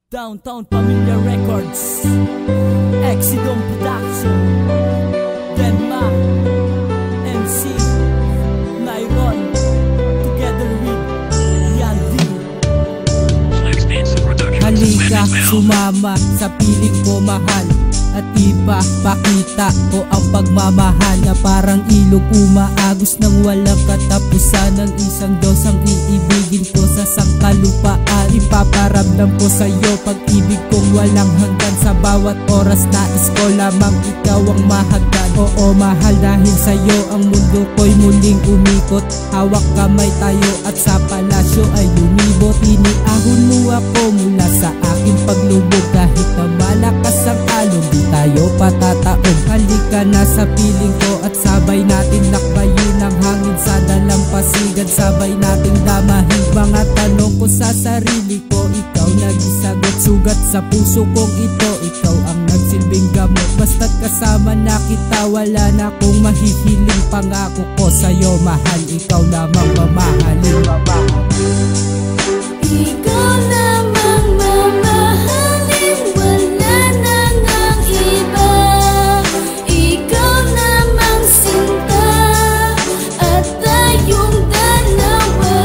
Downtown Pamilya Records, Exidom Production, Denma, MC, Myron, together with Yandy. Halika, sumama sa piling ko mahal, at ipapakita ko ang pagmamahal na parang ilog umaagos ng walang katapusan. Ng isang Diyos ang iibigin ko sa sangkalupaan. Ipaparamdam ko sa'yo pag-ibig kong walang hanggan. Sa bawat oras nais ko lamang ikaw ang mahagdan. Oo mahal, dahil sa'yo ang mundo ko'y muling umikot. Hawak kamay tayo at sa palasyo ay lumibot. Iniahon mo ako mula sa aking paglubog. Kahit na malakas ang alon, di tayo patataon. Halika na sa piling ko at sabay natin lakbayin ang hangin sa dalampasigan. Sabay nating damahin mga tanong ko sa sarili ko. Ikaw nag-isagot, sugat sa puso kong ito. Ikaw ang nagsilbing gamot. Basta't kasama na kita, wala na akong mahihiling. Pangako ko sa'yo mahal, ikaw lamang mamahalin. Ikaw lamang mamahalin, wala na ngang iba. Ikaw lamang sinta, at tayong dalawa.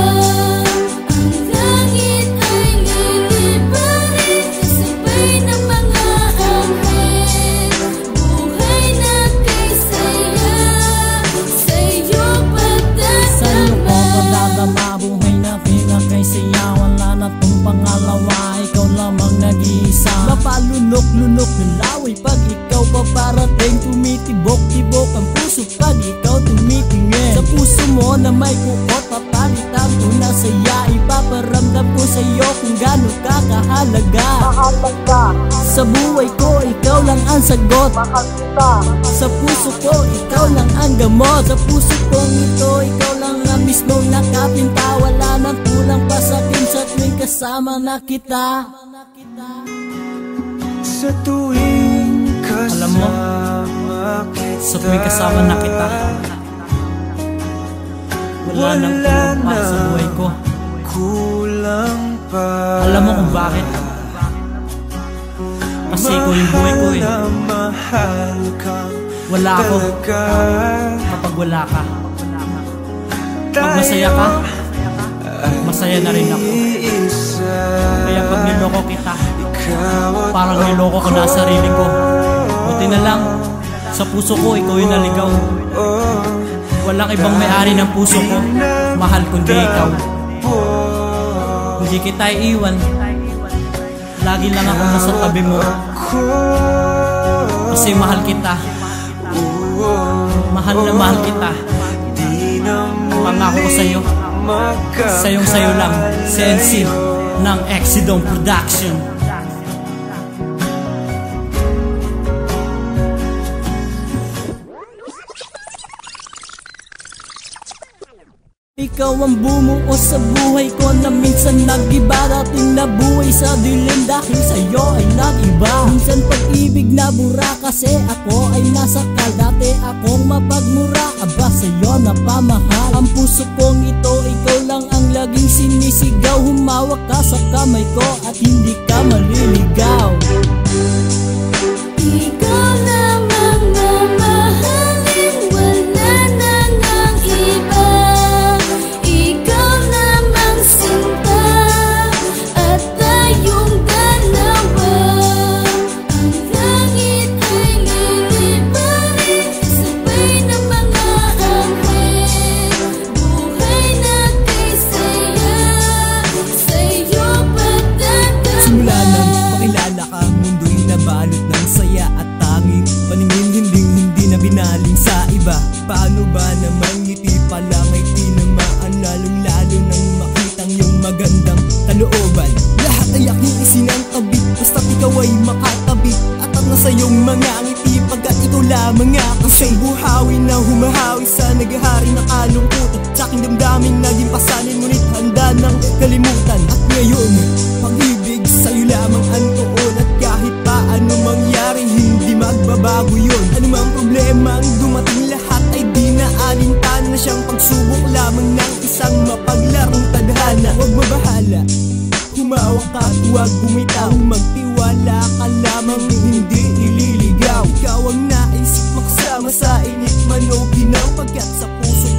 Ang langit ay liliparin, kasabay ng mga anghel. Buhay na kay saya, sa'yo Sa'yo ko padadama. padadama, buhay na tila kay saya. Wala na tong pangalawa, ikaw lamang nag-iisa. Mapalunok-lunok ng laway pag ikaw paparating. Tumitibok-tibok ang puso pag ikaw tumitingin. Sa puso mo na may kukot, papalitan ko na saya. Ipaparamdam ko sa'yo kung gano'n ka kahalaga. Sa buhay ko, ikaw lang ang sagot. Sa puso ko, ikaw lang ang gamot. Sa puso kong ito, ikaw lang ang mismong nakapinta. Wala nang kulang pa sa akin sa tuwing kasama na kita. Sa tuwing Alam mo, sa tuwing kasama na kita, wala nang kulang pa sa buhay ko. kulang pa. Alam mo kung bakit? Kasi ikaw yung buhay ko eh. Mahal kang Wala ako talaga. kapag wala ka. Pag masaya ka, masaya na rin ako. Kaya pag niloko kita, parang niloko ko na sarili ko. Buti na lang, sa puso ko ikaw yung naligaw. Walang ibang may-ari ng puso ko, mahal kundi ikaw. Hindi kita iiwan, lagi lang ako nasa tabi mo. Kasi mahal kita, mahal na mahal kita. Pangako ko sa'yo, sayong sayo lang, CNC ng Exidom Production. Ikaw ang bumuo sa buhay ko na minsan nag-iba. Dating nabuhay sa dilim dahil sa'yo ay nag-iba. Minsan pag-ibig nabura kasi ako ay nasakal. Dati akong mapagmura, aba sa'yo napamahal. Ang puso kong ito, ikaw lang ang laging sinisigaw. Humawak ka sa kamay ko at hindi ka maliligaw. Ikaw lamang mamahalin, wala na ngang iba. Ikaw lamang sinta, at tayong dalawa. Ang langit ay liliparin, kasabay ng mga anghel. Buhay na kay saya, sa'yo padadama. Simula nang makilala ka, ang mundo'y nabalot ng saya at tanging paningin hindi na binaling sa iba. Paano ba naman ngiti pa lang ay tinamaan, lalong lalo nang makitang yung magandang kalooban. Lahat ay aking isinantabi, basta't ikaw ay makatabi. At ang nasa iyong mga ngiti, pagkat ikaw lamang ako siyang buhawi na humahawi sa naghahari na kalungkutan. Sa aking damdamin naging pasanin, ngunit handa ng kalimutan. At ngayon, pag-ibig sa'yo lamang ang tuon. At kahit pa ano mangyari, hindi magbabago yun. Anumang problema ang dumating, lahat ay di na alintana na siyang pagsubok lamang ng isang mapaglarong tadhana. Huwag mabahala, humawak ka at huwag bumitaw. Magtiwala ka lamang, hindi ililigaw. Ikaw ang nais makasama sa init man o ginaw, pagkat sa puso